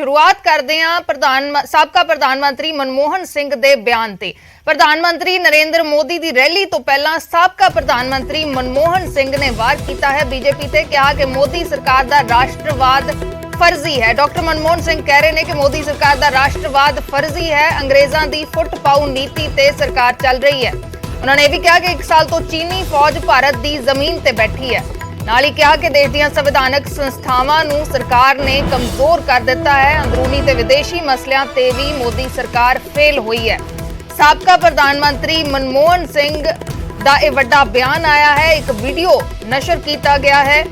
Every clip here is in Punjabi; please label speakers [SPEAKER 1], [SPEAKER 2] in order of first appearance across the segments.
[SPEAKER 1] शुरुआत करते हैं साबका प्रधानमंत्री मनमोहन सिंह के बयान से। प्रधानमंत्री नरेंद्र मोदी की रैली तो पहला साबका प्रधानमंत्री मनमोहन सिंह ने वार किया है बीजेपी से। कहा कि मोदी सरकार का राष्ट्रवाद फर्जी है। डॉक्टर मनमोहन सिंह कह रहे हैं कि मोदी सरकार का राष्ट्रवाद फर्जी है। अंग्रेजों की फुट पाऊ नीति से सरकार चल रही है। उन्होंने यह भी कहा कि 1 साल तो चीनी फौज भारत की जमीन से बैठी है। नाल ही कहा कि देश दी संविधानक संस्थावां नूं सरकार ने कमजोर कर दिता है। अंदरूनी ते विदेशी मसलियां ते भी मोदी सरकार फेल हुई है। साबका प्रधानमंत्री मनमोहन सिंह दा यह वड्डा बयान आया है। एक वीडियो नशर किया गया है।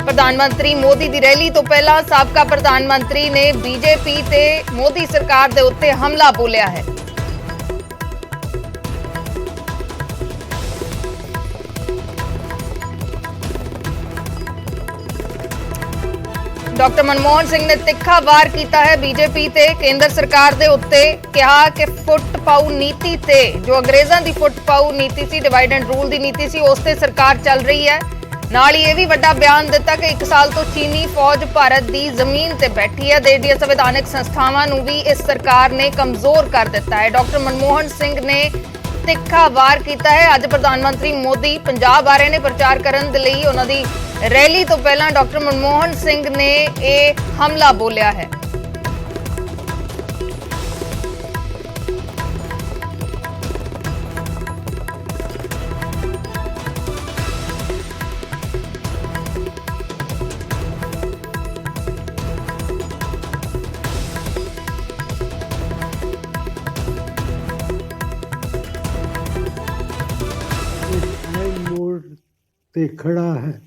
[SPEAKER 1] प्रधानमंत्री मोदी की रैली तो पहला साबका प्रधानमंत्री ने बीजेपी ते मोदी सरकार दे उत्ते हमला बोलिया है। डॉक्टर मनमोहन सिंह ने तिखा वार किया है बीजेपी ते केंद्र सरकार दे उत्ते। कहा कि फुट पाऊ नीति ते जो अंग्रेजों की फुट पाऊ नीति सी, डिवाइड एंड रूल की नीति सी, उस ते सरकार चल रही है। नाल ही यह भी वड्डा बयान दिता कि 1 साल तो चीनी फौज भारत की जमीन ते बैठी है। देश दी संविधानक संस्थावां नूं भी इस सरकार ने कमजोर कर दिता है। डॉक्टर मनमोहन सिंह ने तिखा वार किया है। अज प्रधानमंत्री मोदी पंजाब आ रहे हैं प्रचार करने के लिए। उन्होंने रैली तो पहला डॉक्टर मनमोहन सिंह ने यह हमला बोलिया है।
[SPEAKER 2] मोड़ ते खड़ा है।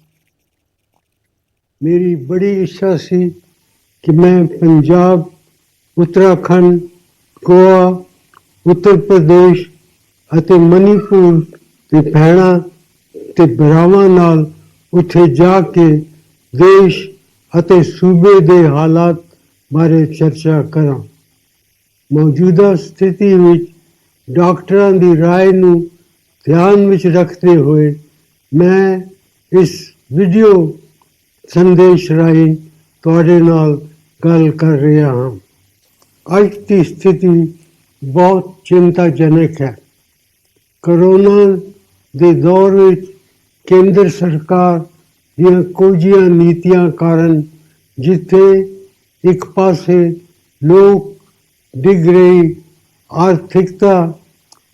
[SPEAKER 2] मेरी बड़ी इच्छा सी कि मैं पंजाब, उत्तराखंड, गोवा, उत्तर प्रदेश ਅਤੇ ਮਨੀਪੁਰ ਦੇ ਭੈਣਾਂ ਤੇ ਭਰਾਵਾਂ ਨਾਲ ਉੱਥੇ ਜਾ ਕੇ ਦੇਸ਼ ਅਤੇ ਸੂਬੇ ਦੇ ਹਾਲਾਤ ਬਾਰੇ ਚਰਚਾ ਕਰਾਂ। ਮੌਜੂਦਾ ਸਥਿਤੀ ਵਿੱਚ ਡਾਕਟਰਾਂ ਦੀ ਰਾਏ ਨੂੰ ध्यान में रखते हुए मैं इस वीडियो संदेश राही तुहाडे नाल गल कर रहा हाँ। अज की स्थिति बहुत चिंताजनक है। कोरोना के दौर में केंद्र सरकार ਦੀਆਂ ਕੁਝੀਆਂ ਨੀਤੀਆਂ ਕਾਰਨ ਜਿੱਥੇ ਇੱਕ ਪਾਸੇ ਲੋਕ ਡਿੱਗ ਰਹੀ ਆਰਥਿਕਤਾ,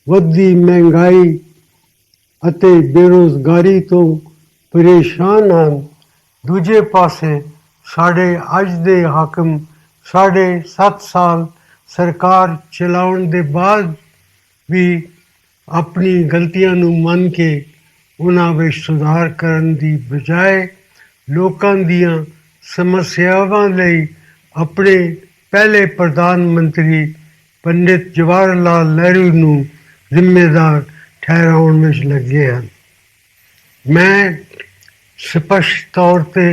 [SPEAKER 2] ਵੱਧਦੀ ਮਹਿੰਗਾਈ ਅਤੇ ਬੇਰੁਜ਼ਗਾਰੀ ਤੋਂ ਪਰੇਸ਼ਾਨ ਹਨ, ਦੂਜੇ ਪਾਸੇ ਸਾਡੇ ਅੱਜ ਦੇ ਹਾਕਮ 7.5 ਸਾਲ ਸਰਕਾਰ ਚਲਾਉਣ ਦੇ ਬਾਅਦ ਵੀ ਆਪਣੀ ਗਲਤੀਆਂ ਨੂੰ ਮੰਨ ਕੇ ਉਹਨਾਂ ਵਿੱਚ ਸੁਧਾਰ ਕਰਨ ਦੀ ਬਜਾਏ ਲੋਕਾਂ ਦੀਆਂ ਸਮੱਸਿਆਵਾਂ ਲਈ ਆਪਣੇ ਪਹਿਲੇ ਪ੍ਰਧਾਨ ਮੰਤਰੀ ਪੰਡਿਤ ਜਵਾਹਰ ਲਾਲ ਨਹਿਰੂ ਨੂੰ ਜ਼ਿੰਮੇਦਾਰ ਠਹਿਰਾਉਣ ਵਿੱਚ ਲੱਗੇ ਹਨ। ਮੈਂ ਸਪਸ਼ਟ ਤੌਰ 'ਤੇ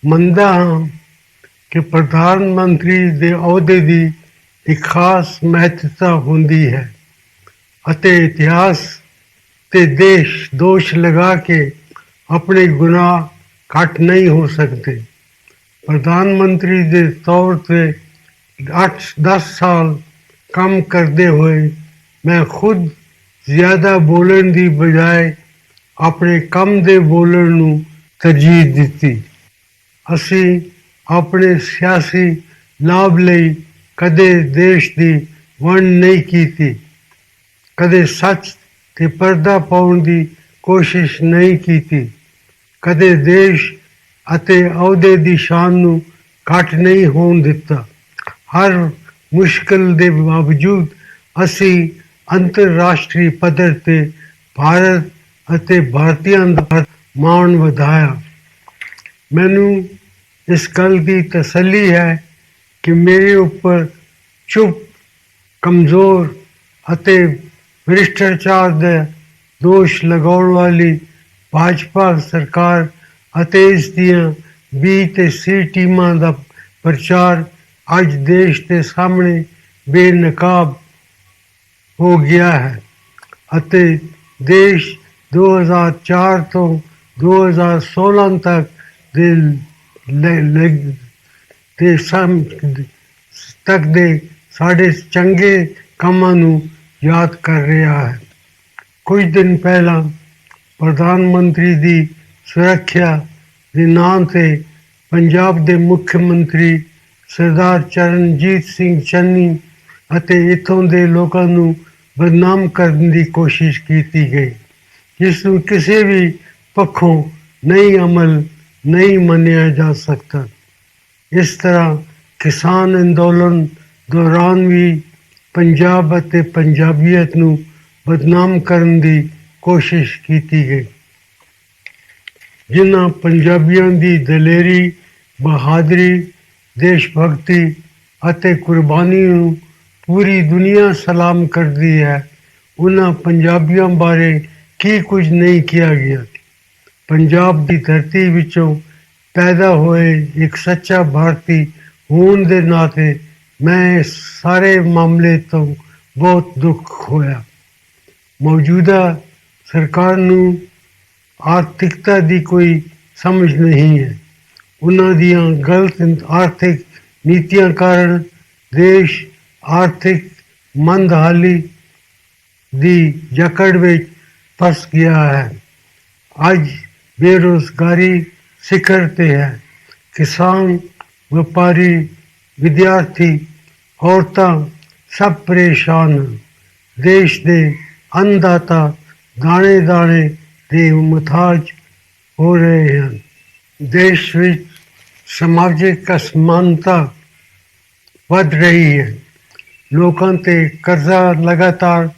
[SPEAKER 2] ਮੰਨਦਾ ਹਾਂ ਕਿ ਪ੍ਰਧਾਨ ਮੰਤਰੀ ਦੇ ਅਹੁਦੇ ਦੀ ਇੱਕ ਖਾਸ ਮਹੱਤਤਾ ਹੁੰਦੀ ਹੈ ਅਤੇ ਇਤਿਹਾਸ ਤੇ ਦੇਸ਼ ਦੋਸ਼ ਲਗਾ ਕੇ ਆਪਣੇ ਗੁਨਾਹ ਘੱਟ ਨਹੀਂ ਹੋ ਸਕਦੇ। ਪ੍ਰਧਾਨ ਮੰਤਰੀ ਦੇ ਤੌਰ 'ਤੇ 8-10 ਸਾਲ ਕੰਮ ਕਰਦੇ ਹੋਏ ਮੈਂ ਖੁਦ ਜ਼ਿਆਦਾ ਬੋਲਣ ਦੀ ਬਜਾਏ ਆਪਣੇ ਕੰਮ ਦੇ ਬੋਲਣ ਨੂੰ ਤਰਜੀਹ ਦਿੱਤੀ। ਅਸੀਂ ਆਪਣੇ ਸਿਆਸੀ ਲਾਭ ਲਈ ਕਦੇ ਦੇਸ਼ ਦੀ ਵੰਡ ਨਹੀਂ ਕੀਤੀ, ਕਦੇ ਸੱਚ ਤੇ ਪਰਦਾ ਪਾਉਣ ਦੀ ਕੋਸ਼ਿਸ਼ ਨਹੀਂ ਕੀਤੀ, ਕਦੇ ਦੇਸ਼ ਅਤੇ ਅਹੁਦੇ ਦੀ ਸ਼ਾਨ ਨੂੰ ਘੱਟ ਨਹੀਂ ਹੋਣ ਦਿੱਤਾ। ਹਰ ਮੁਸ਼ਕਲ ਦੇ ਬਾਵਜੂਦ ਅਸੀਂ ਅੰਤਰਰਾਸ਼ਟਰੀ ਪੱਧਰ 'ਤੇ ਭਾਰਤ ਅਤੇ ਭਾਰਤੀਆਂ ਦਾ ਮਾਣ ਵਧਾਇਆ। ਮੈਨੂੰ ਇਸ ਗੱਲ ਦੀ ਤਸੱਲੀ ਹੈ ਕਿ ਮੇਰੇ ਉੱਪਰ ਚੁੱਪ, ਕਮਜ਼ੋਰ ਅਤੇ ਭ੍ਰਿਸ਼ਟਾਚਾਰ ਦੇ ਦੋਸ਼ ਲਗਾਉਣ ਵਾਲੀ ਭਾਜਪਾ ਸਰਕਾਰ ਅਤੇ ਇਸ ਦੀਆਂ B ਤੇ C ਟੀਮਾਂ ਦਾ ਪ੍ਰਚਾਰ ਅੱਜ ਦੇਸ਼ ਦੇ ਸਾਹਮਣੇ ਬੇਨਕਾਬ ਹੋ ਗਿਆ ਹੈ ਅਤੇ ਦੇਸ਼ 2004 ਤੋਂ 2016 ਤੱਕ ਦੇ ਤੱਕ ਦੇ ਸਾਡੇ ਚੰਗੇ ਕੰਮਾਂ ਨੂੰ ਯਾਦ ਕਰ ਰਿਹਾ ਹੈ। ਕੁਝ ਦਿਨ ਪਹਿਲਾਂ ਪ੍ਰਧਾਨ ਮੰਤਰੀ ਦੀ ਸੁਰੱਖਿਆ ਦੇ ਨਾਂ ਤੇ ਪੰਜਾਬ ਦੇ ਮੁੱਖ ਮੰਤਰੀ ਸਰਦਾਰ ਚਰਨਜੀਤ ਸਿੰਘ ਚੰਨੀ ਅਤੇ ਇੱਥੋਂ ਦੇ ਲੋਕਾਂ ਨੂੰ ਬਦਨਾਮ ਕਰਨ ਦੀ ਕੋਸ਼ਿਸ਼ ਕੀਤੀ ਗਈ, ਜਿਸ ਨੂੰ ਕਿਸੇ ਵੀ ਪੱਖੋਂ ਨਹੀਂ ਮੰਨਿਆ ਜਾ ਸਕਦਾ। ਇਸ ਤਰ੍ਹਾਂ ਕਿਸਾਨ ਅੰਦੋਲਨ ਦੌਰਾਨ ਵੀ ਪੰਜਾਬ ਅਤੇ ਪੰਜਾਬੀਅਤ ਨੂੰ ਬਦਨਾਮ ਕਰਨ ਦੀ ਕੋਸ਼ਿਸ਼ ਕੀਤੀ ਗਈ। ਜਿਨ੍ਹਾਂ ਪੰਜਾਬੀਆਂ ਦੀ ਦਲੇਰੀ, ਬਹਾਦਰੀ, ਦੇਸ਼ ਭਗਤੀ ਅਤੇ ਕੁਰਬਾਨੀ ਨੂੰ ਪੂਰੀ ਦੁਨੀਆ ਸਲਾਮ ਕਰਦੀ ਹੈ, ਉਹਨਾਂ ਪੰਜਾਬੀਆਂ ਬਾਰੇ ਕੀ ਕੁਝ ਨਹੀਂ ਕਿਹਾ ਗਿਆ। ਪੰਜਾਬ ਦੀ ਧਰਤੀ ਵਿੱਚੋਂ ਪੈਦਾ ਹੋਏ ਇੱਕ ਸੱਚਾ ਭਾਰਤੀ ਹੋਣ ਦੇ ਨਾਤੇ ਮੈਂ ਇਸ ਸਾਰੇ ਮਾਮਲੇ ਤੋਂ ਬਹੁਤ ਦੁੱਖ ਹੋਇਆ। ਮੌਜੂਦਾ ਸਰਕਾਰ ਨੂੰ ਆਰਥਿਕਤਾ ਦੀ ਕੋਈ ਸਮਝ ਨਹੀਂ ਹੈ। ਉਹਨਾਂ ਦੀਆਂ ਗਲਤ ਆਰਥਿਕ ਨੀਤੀਆਂ ਕਾਰਨ ਦੇਸ਼ ਆਰਥਿਕ ਮੰਦਹਾਲੀ ਦੀ ਜਕੜ ਵਿੱਚ ਫਸ ਗਿਆ ਹੈ। ਅੱਜ ਬੇਰੁਜ਼ਗਾਰੀ ਸਿਖਰ ਤੇ ਹੈ। ਕਿਸਾਨ, ਵਪਾਰੀ, ਵਿਦਿਆਰਥੀ, ਔਰਤਾਂ ਸਭ ਪਰੇਸ਼ਾਨ ਹਨ। ਦੇਸ਼ ਦੇ ਅੰਨਦਾਤਾ ਦਾਣੇ ਦਾਣੇ ਦੇ ਮੁਹਤਾਜ ਹੋ ਰਹੇ ਹਨ। ਦੇਸ਼ ਵਿੱਚ ਸਮਾਜਿਕ ਅਸਮਾਨਤਾ ਵੱਧ ਰਹੀ ਹੈ। ਲੋਕਾਂ ਤੇ ਕਰਜ਼ਾ ਲਗਾਤਾਰ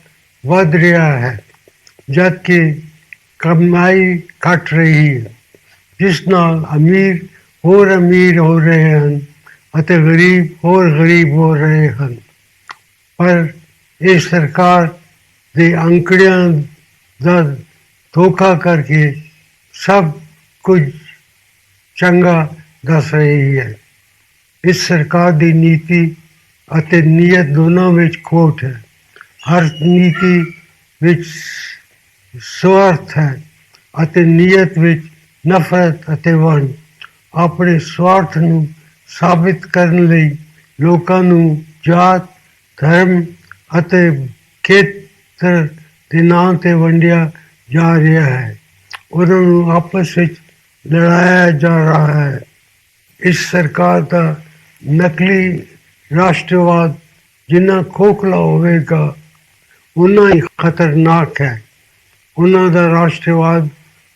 [SPEAKER 2] ਵੱਧ ਰਿਹਾ ਹੈ, ਜਦਕਿ ਕਮਾਈ ਘਟ ਰਹੀ ਹੈ, ਜਿਸ ਨਾਲ ਅਮੀਰ ਹੋਰ ਅਮੀਰ ਹੋ ਰਹੇ ਹਨ ਅਤੇ ਗਰੀਬ ਹੋਰ ਗਰੀਬ ਹੋ ਰਹੇ ਹਨ। ਪਰ ਇਹ ਸਰਕਾਰ ਦੇ ਅੰਕੜਿਆਂ ਦਾ ਧੋਖਾ ਕਰਕੇ ਸਭ ਕੁਝ ਚੰਗਾ ਦੱਸ ਰਹੀ ਹੈ। ਇਸ ਸਰਕਾਰ ਦੀ ਨੀਤੀ ਅਤੇ ਨੀਅਤ ਦੋਨਾਂ ਵਿੱਚ ਖੋਟ ਹੈ। ਹਰ ਨੀਤੀ ਵਿੱਚ ਸਵਾਰਥ ਹੈ ਅਤੇ ਨੀਅਤ ਵਿੱਚ ਨਫ਼ਰਤ ਅਤੇ ਵੰਡ। ਆਪਣੇ ਸਵਾਰਥ ਨੂੰ ਸਾਬਿਤ ਕਰਨ ਲਈ ਲੋਕਾਂ ਨੂੰ ਜਾਤ, ਧਰਮ ਅਤੇ ਖੇਤਰ ਦੇ ਨਾਂ ਤੇ ਵੰਡਿਆ ਜਾ ਰਿਹਾ ਹੈ। ਉਹਨਾਂ ਨੂੰ ਆਪਸ ਵਿੱਚ ਲੜਾਇਆ ਜਾ ਰਿਹਾ ਹੈ। ਇਸ ਸਰਕਾਰ ਦਾ ਨਕਲੀ ਰਾਸ਼ਟਰਵਾਦ ਜਿੰਨਾ ਖੋਖਲਾ ਹੋਵੇਗਾ ਉਨਾ ਹੀ ਖਤਰਨਾਕ ਹੈ। ਉਹਨਾਂ ਦਾ ਰਾਸ਼ਟਰਵਾਦ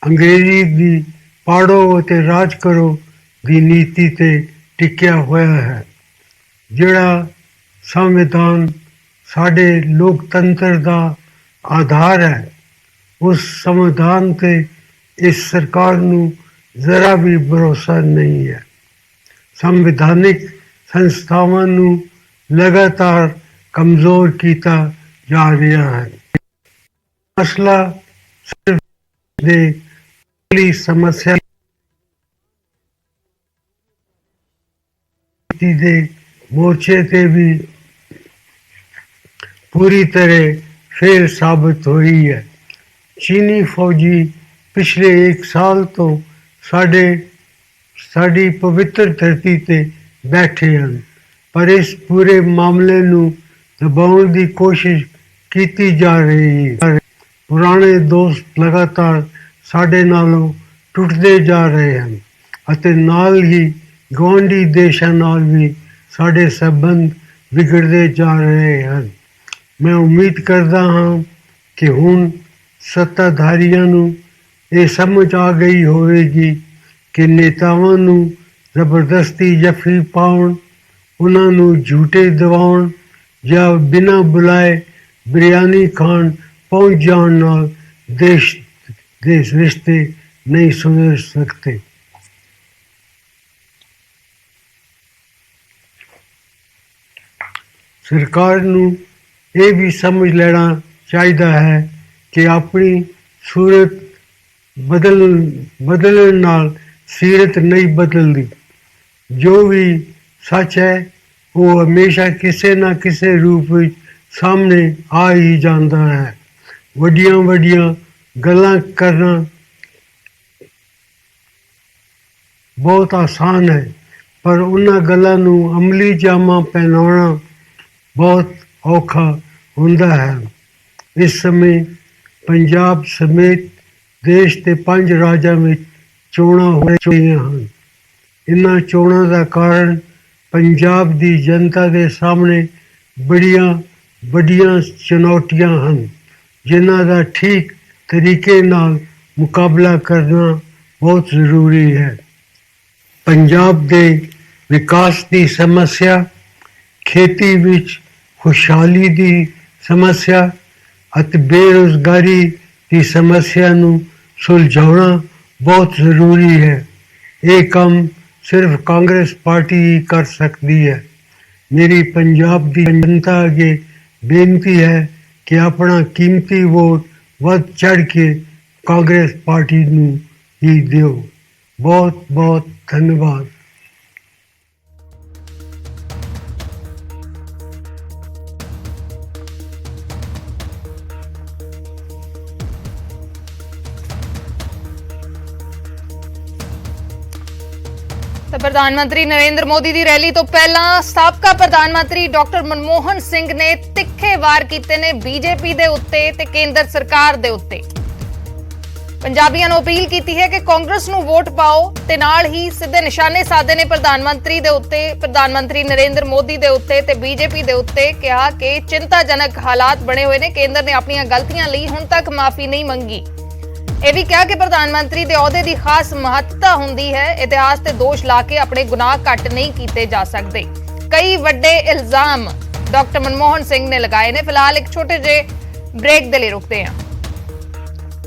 [SPEAKER 2] ਅੰਗਰੇਜ਼ੀ ਦੀ ਪਾੜੋ ਅਤੇ ਰਾਜ ਕਰੋ ਦੀ ਨੀਤੀ ਤੇ ਟਿਕਿਆ ਹੋਇਆ ਹੈ। ਜਿਹੜਾ ਸੰਵਿਧਾਨ ਸਾਡੇ ਲੋਕਤੰਤਰ ਦਾ ਆਧਾਰ ਹੈ, ਉਸ ਸੰਵਿਧਾਨ ਤੇ ਇਸ ਸਰਕਾਰ ਨੂੰ ਜ਼ਰਾ ਵੀ ਭਰੋਸਾ ਨਹੀਂ ਹੈ। ਸੰਵਿਧਾਨਿਕ ਸੰਸਥਾਵਾਂ ਨੂੰ ਲਗਾਤਾਰ ਕਮਜ਼ੋਰ ਕੀਤਾ ਜਾ ਰਿਹਾ ਹੈ। ਮਸਲਾ ਸਿਰਫ ਦੇ ਸਮੱਸਿਆ ਦੇ ਮੋਰਚੇ ਤੇ ਵੀ ਪੂਰੀ ਤਰ੍ਹਾਂ ਫੇਲ ਸਾਬਤ ਹੋਈ ਹੈ। ਚੀਨੀ ਫੌਜੀ ਪਿਛਲੇ 1 ਸਾਲ ਤੋਂ ਸਾਡੀ ਪਵਿੱਤਰ ਧਰਤੀ ਤੇ ਬੈਠੇ ਹਨ, ਪਰ ਇਸ ਪੂਰੇ ਮਾਮਲੇ ਨੂੰ ਦਬਾਉਣ ਦੀ ਕੋਸ਼ਿਸ਼ ਕੀਤੀ ਜਾ ਰਹੀ ਹੈ। ਪੁਰਾਣੇ ਦੋਸਤ ਲਗਾਤਾਰ ਸਾਡੇ ਨਾਲੋਂ ਟੁੱਟਦੇ ਜਾ ਰਹੇ ਹਨ ਅਤੇ ਨਾਲ ਹੀ ਗੁਆਂਢੀ ਦੇਸ਼ਾਂ ਨਾਲ ਵੀ ਸਾਡੇ ਸੰਬੰਧ ਵਿਗੜਦੇ ਜਾ ਰਹੇ ਹਨ। ਮੈਂ ਉਮੀਦ ਕਰਦਾ ਹਾਂ ਕਿ ਹੁਣ ਸੱਤਾਧਾਰੀਆਂ ਨੂੰ ਇਹ ਸਮਝ ਆ ਗਈ ਹੋਵੇਗੀ ਕਿ ਨੇਤਾਵਾਂ ਨੂੰ ਜ਼ਬਰਦਸਤੀ ਜੱਫੀ ਪਾਉਣ, ਉਹਨਾਂ ਨੂੰ ਝੂਠੇ ਦਿਵਾਉਣ ਜਾਂ ਬਿਨਾਂ ਬੁਲਾਏ ਬਿਰਿਆਨੀ ਖਾਣ ਪਹੁੰਚ ਜਾਣ ਨਾਲ ਦੇਸ਼ ਦੇ ਰਿਸ਼ਤੇ ਨਹੀਂ ਸੁਧਰ ਸਕਦੇ। ਸਰਕਾਰ ਨੂੰ ਇਹ ਵੀ ਸਮਝ ਲੈਣਾ ਚਾਹੀਦਾ ਹੈ ਕਿ ਆਪਣੀ ਸੂਰਤ ਬਦਲਣ ਨਾਲ ਸੀਰਤ ਨਹੀਂ ਬਦਲਦੀ। ਜੋ ਵੀ ਸੱਚ ਹੈ ਉਹ ਹਮੇਸ਼ਾ ਕਿਸੇ ਨਾ ਕਿਸੇ ਰੂਪ ਵਿੱਚ ਸਾਹਮਣੇ ਆ ਹੀ ਜਾਂਦਾ ਹੈ। ਵੱਡੀਆਂ ਵੱਡੀਆਂ ਗੱਲਾਂ ਕਰਨਾ ਬਹੁਤ ਆਸਾਨ ਹੈ, ਪਰ ਉਹਨਾਂ ਗੱਲਾਂ ਨੂੰ ਅਮਲੀ ਜਾਮਾ ਪਹਿਨਾਉਣਾ ਬਹੁਤ ਔਖਾ ਹੁੰਦਾ ਹੈ। ਇਸ ਸਮੇਂ ਪੰਜਾਬ ਸਮੇਤ ਦੇਸ਼ ਦੇ 5 ਰਾਜਾਂ ਵਿੱਚ ਚੋਣਾਂ ਹੋ ਰਹੀਆਂ ਹਨ। ਇਹਨਾਂ ਚੋਣਾਂ ਦਾ ਕਾਰਨ ਪੰਜਾਬ ਦੀ ਜਨਤਾ ਦੇ ਸਾਹਮਣੇ ਬੜੀਆਂ ਵੱਡੀਆਂ ਚੁਣੌਤੀਆਂ ਹਨ, ਜਿਨ੍ਹਾਂ ਦਾ ਠੀਕ ਤਰੀਕੇ ਨਾਲ ਮੁਕਾਬਲਾ ਕਰਨਾ ਬਹੁਤ ਜ਼ਰੂਰੀ ਹੈ। ਪੰਜਾਬ ਦੇ ਵਿਕਾਸ ਦੀ ਸਮੱਸਿਆ, ਖੇਤੀ ਵਿੱਚ ਖੁਸ਼ਹਾਲੀ ਦੀ ਸਮੱਸਿਆ ਅਤੇ ਬੇਰੁਜ਼ਗਾਰੀ ਦੀ ਸਮੱਸਿਆ ਨੂੰ ਸੁਲਝਾਉਣਾ ਬਹੁਤ ਜ਼ਰੂਰੀ ਹੈ। ਇਹ ਕੰਮ ਸਿਰਫ ਕਾਂਗਰਸ ਪਾਰਟੀ ਹੀ ਕਰ ਸਕਦੀ ਹੈ। ਮੇਰੀ ਪੰਜਾਬ ਦੀ ਜਨਤਾ ਅੱਗੇ ਬੇਨਤੀ ਹੈ ਕਿ ਆਪਣਾ ਕੀਮਤੀ ਵੋਟ ਵੱਧ ਚੜ੍ਹ ਕੇ ਕਾਂਗਰਸ ਪਾਰਟੀ ਨੂੰ ਹੀ ਦਿਓ। ਬਹੁਤ ਬਹੁਤ ਧੰਨਵਾਦ।
[SPEAKER 1] ਤਾਂ ਪ੍ਰਧਾਨ ਮੰਤਰੀ ਨਰਿੰਦਰ ਮੋਦੀ ਦੀ ਰੈਲੀ ਤੋਂ ਪਹਿਲਾਂ ਸਾਬਕਾ ਪ੍ਰਧਾਨ ਮੰਤਰੀ ਡਾਕਟਰ ਮਨਮੋਹਨ ਸਿੰਘ ਨੇ ਤਿੱਖੇ ਵਾਰ ਕੀਤੇ ਨੇ ਬੀਜੇਪੀ ਦੇ ਉੱਤੇ ਤੇ ਕੇਂਦਰ ਸਰਕਾਰ ਦੇ ਉੱਤੇ। ਪੰਜਾਬੀਆਂ ਨੂੰ ਅਪੀਲ ਕੀਤੀ ਹੈ ਕਿ ਕਾਂਗਰਸ ਨੂੰ ਵੋਟ ਪਾਓ ਤੇ ਨਾਲ ਹੀ ਸਿੱਧੇ ਨਿਸ਼ਾਨੇ ਸਾਧੇ ਨੇ ਪ੍ਰਧਾਨ ਮੰਤਰੀ ਦੇ ਉੱਤੇ, ਪ੍ਰਧਾਨ ਮੰਤਰੀ ਨਰਿੰਦਰ ਮੋਦੀ ਦੇ ਉੱਤੇ ਤੇ ਬੀਜੇਪੀ ਦੇ ਉੱਤੇ। ਕਿਹਾ ਕਿ ਚਿੰਤਾਜਨਕ ਹਾਲਾਤ ਬਣੇ ਹੋਏ ਨੇ, ਕੇਂਦਰ ਨੇ ਆਪਣੀਆਂ ਗਲਤੀਆਂ ਲਈ ਹੁਣ ਤੱਕ ਮਾਫੀ ਨਹੀਂ ਮੰਗੀ। ਇਹ ਵੀ ਕਿਹਾ ਕਿ ਪ੍ਰਧਾਨ ਮੰਤਰੀ ਦੇ ਅਹੁਦੇ ਦੀ ਖਾਸ ਮਹੱਤਤਾ ਹੁੰਦੀ ਹੈ, ਇਤਿਹਾਸ ਤੇ ਦੋਸ਼ ਲਾ ਕੇ ਆਪਣੇ ਗੁਨਾਹ ਘੱਟ ਨਹੀਂ ਕੀਤੇ ਜਾ ਸਕਦੇ। ਕਈ ਵੱਡੇ ਇਲਜ਼ਾਮ ਡਾਕਟਰ ਮਨਮੋਹਨ ਸਿੰਘ ਨੇ ਲਗਾਏ ਨੇ। ਫਿਲਹਾਲ ਇੱਕ ਛੋਟੇ ਜਿਹੇ ਬ੍ਰੇਕ ਦੇ ਲਈ ਰੁਕਦੇ ਹਾਂ।